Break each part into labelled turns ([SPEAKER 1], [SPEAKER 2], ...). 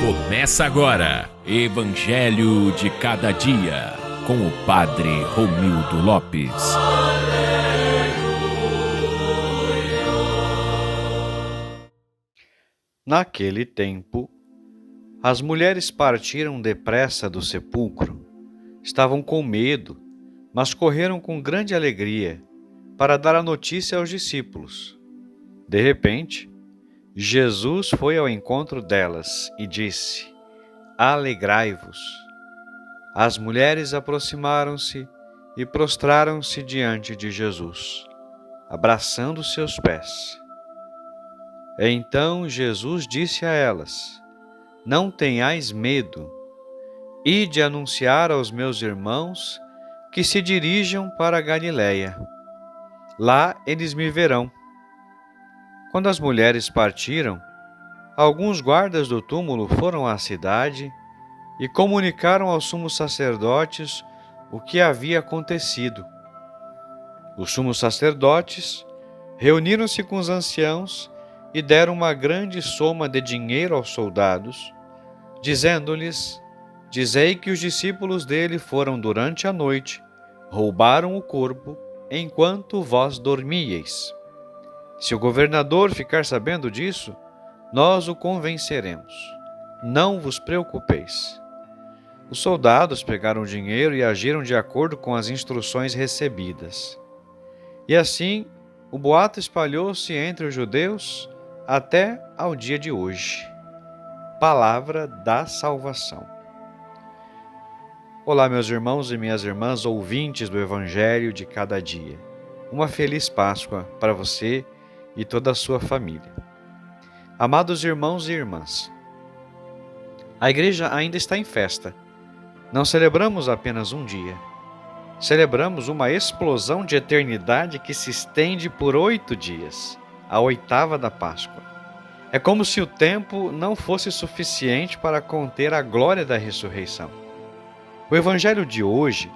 [SPEAKER 1] Começa agora, Evangelho de Cada Dia, com o Padre Romildo Lopes.
[SPEAKER 2] Naquele tempo, as mulheres partiram depressa do sepulcro. Estavam com medo, mas correram com grande alegria para dar a notícia aos discípulos. De repente, Jesus foi ao encontro delas e disse: Alegrai-vos. As mulheres aproximaram-se e prostraram-se diante de Jesus, abraçando seus pés. Então Jesus disse a elas: Não tenhais medo. Ide anunciar aos meus irmãos que se dirijam para a Galiléia. Lá eles me verão. Quando as mulheres partiram, alguns guardas do túmulo foram à cidade e comunicaram aos sumos sacerdotes o que havia acontecido. Os sumos sacerdotes reuniram-se com os anciãos e deram uma grande soma de dinheiro aos soldados, dizendo-lhes: Dizei que os discípulos dele foram durante a noite, roubaram o corpo enquanto vós dormíeis. Se o governador ficar sabendo disso, nós o convenceremos. Não vos preocupeis. Os soldados pegaram o dinheiro e agiram de acordo com as instruções recebidas. E assim, o boato espalhou-se entre os judeus até ao dia de hoje. Palavra da salvação. Olá, meus irmãos e minhas irmãs, ouvintes do Evangelho de Cada Dia. Uma feliz Páscoa para você e toda a sua família. Amados irmãos e irmãs, a igreja ainda está em festa. Não celebramos apenas um dia. Celebramos uma explosão de eternidade que se estende por 8 dias, a oitava da Páscoa. É como se o tempo não fosse suficiente para conter a glória da ressurreição. O Evangelho de hoje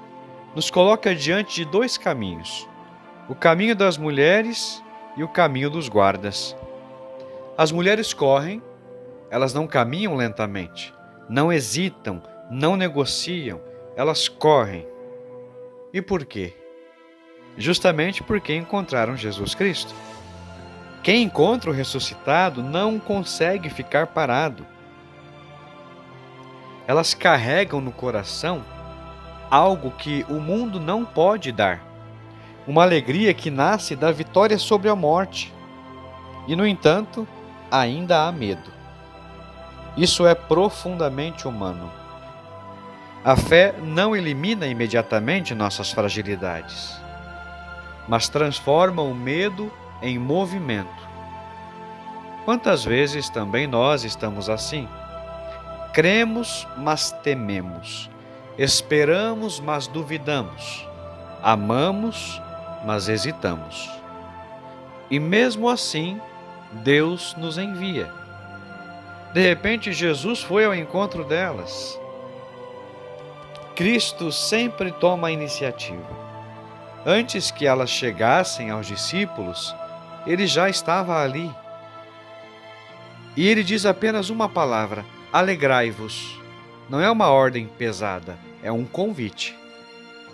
[SPEAKER 2] nos coloca diante de 2 caminhos: o caminho das mulheres e o caminho dos guardas. As mulheres correm, elas não caminham lentamente, não hesitam, não negociam, elas correm. E por quê? Justamente porque encontraram Jesus Cristo. Quem encontra o ressuscitado não consegue ficar parado. Elas carregam no coração algo que o mundo não pode dar. Uma alegria que nasce da vitória sobre a morte. E, no entanto, ainda há medo. Isso é profundamente humano. A fé não elimina imediatamente nossas fragilidades, mas transforma o medo em movimento. Quantas vezes também nós estamos assim? Cremos, mas tememos. Esperamos, mas duvidamos. Amamos, mas hesitamos. E mesmo assim, Deus nos envia. De repente, Jesus foi ao encontro delas. Cristo sempre toma a iniciativa. Antes que elas chegassem aos discípulos, ele já estava ali. E ele diz apenas uma palavra: alegrai-vos. Não é uma ordem pesada, é um convite.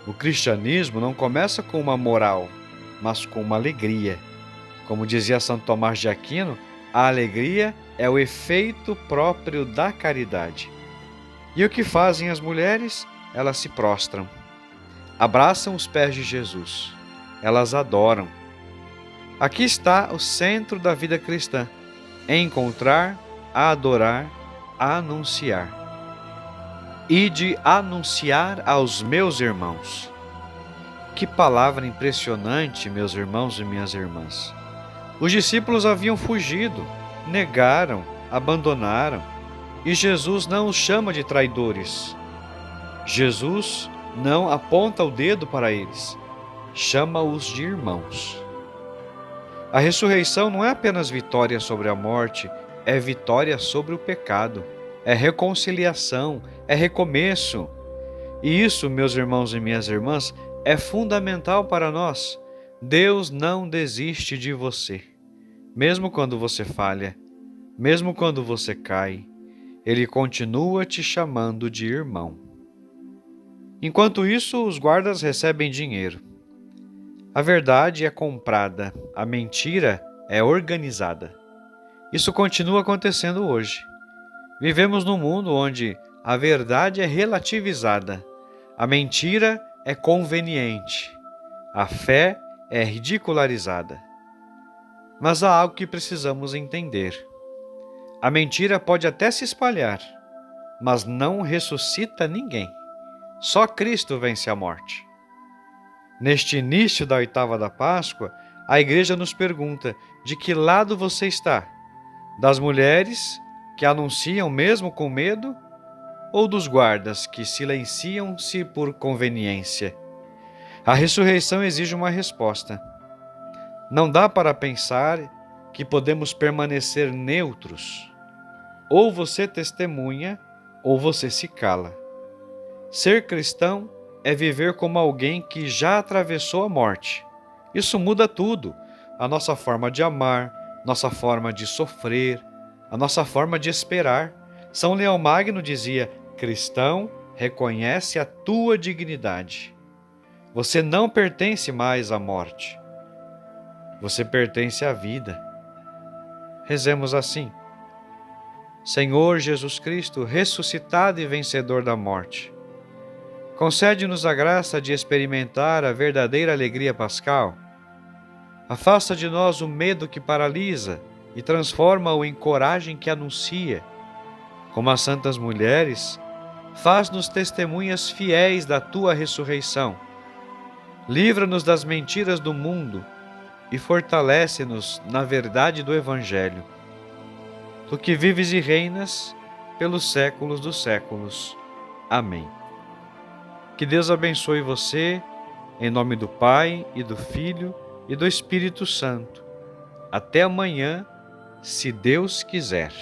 [SPEAKER 2] O cristianismo não começa com uma moral, mas com uma alegria. Como dizia Santo Tomás de Aquino, a alegria é o efeito próprio da caridade. E o que fazem as mulheres? Elas se prostram, abraçam os pés de Jesus, elas adoram. Aqui está o centro da vida cristã: encontrar, adorar, anunciar. Ide anunciar aos meus irmãos. Que palavra impressionante, meus irmãos e minhas irmãs. Os discípulos haviam fugido, negaram, abandonaram, e Jesus não os chama de traidores. Jesus não aponta o dedo para eles, chama-os de irmãos. A ressurreição não é apenas vitória sobre a morte, é vitória sobre o pecado, é reconciliação, é recomeço. E isso, meus irmãos e minhas irmãs, é fundamental para nós. Deus não desiste de você, mesmo quando você falha, mesmo quando você cai, Ele continua te chamando de irmão. Enquanto isso, os guardas recebem dinheiro. A verdade é comprada, a mentira é organizada. Isso continua acontecendo hoje. Vivemos num mundo onde a verdade é relativizada, a mentira é conveniente, a fé é ridicularizada. Mas há algo que precisamos entender. A mentira pode até se espalhar, mas não ressuscita ninguém. Só Cristo vence a morte. Neste início da oitava da Páscoa, a Igreja nos pergunta: de que lado você está? Das mulheres que anunciam mesmo com medo, ou dos guardas que silenciam-se por conveniência? A ressurreição exige uma resposta. Não dá para pensar que podemos permanecer neutros. Ou você testemunha, ou você se cala. Ser cristão é viver como alguém que já atravessou a morte. Isso muda tudo: a nossa forma de amar, nossa forma de sofrer, a nossa forma de esperar. São Leão Magno dizia: cristão, reconhece a tua dignidade. Você não pertence mais à morte. Você pertence à vida. Rezemos assim: Senhor Jesus Cristo, ressuscitado e vencedor da morte, concede-nos a graça de experimentar a verdadeira alegria pascal. Afasta de nós o medo que paralisa e transforma-o em coragem que anuncia. Como as santas mulheres, faz-nos testemunhas fiéis da tua ressurreição. Livra-nos das mentiras do mundo e fortalece-nos na verdade do Evangelho. Tu que vives e reinas pelos séculos dos séculos. Amém. Que Deus abençoe você, em nome do Pai, e do Filho, e do Espírito Santo. Até amanhã, se Deus quiser.